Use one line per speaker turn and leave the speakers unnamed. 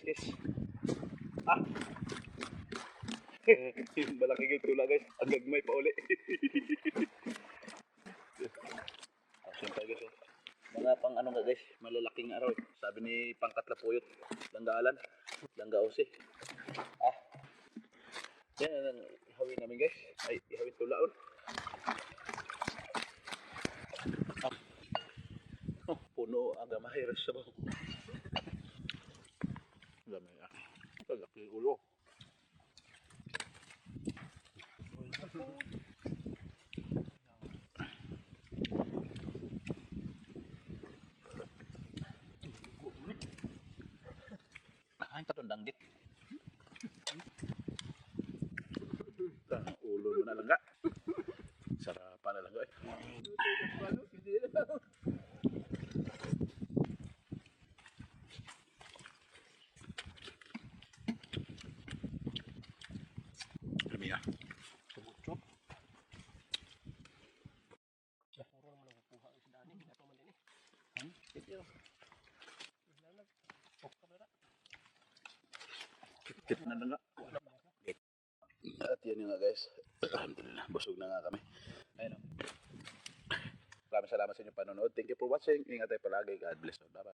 guys. Ah! Yung malaki kayo tula guys. Ang gagmay pa uli. Siyempre guys. Mga pang ano nga guys. Malalaking araw. Sabi ni Pangkatla Puyot. Langgaalan. Langga Ose. Yan ang ihawin namin guys. Ay, ihawin tulaon. Puno aga mahirap sa bang. Gamay ah. Laki ulo. Ay, tatundang dit. Ulo mo na lang ka. Sarapan na lang ka eh. Lami ah. Sumutsok.
Puro naman ang kukuha ang sidani. Hindi pa man din eh.
Ito. Kit na lang nga. At yan nga guys. Alhamdulillah. Busog na nga kami. Ayun o. Maraming salamat sa inyong panonood. Thank you for watching. Ingat tayo palagi. God bless. Bye bye.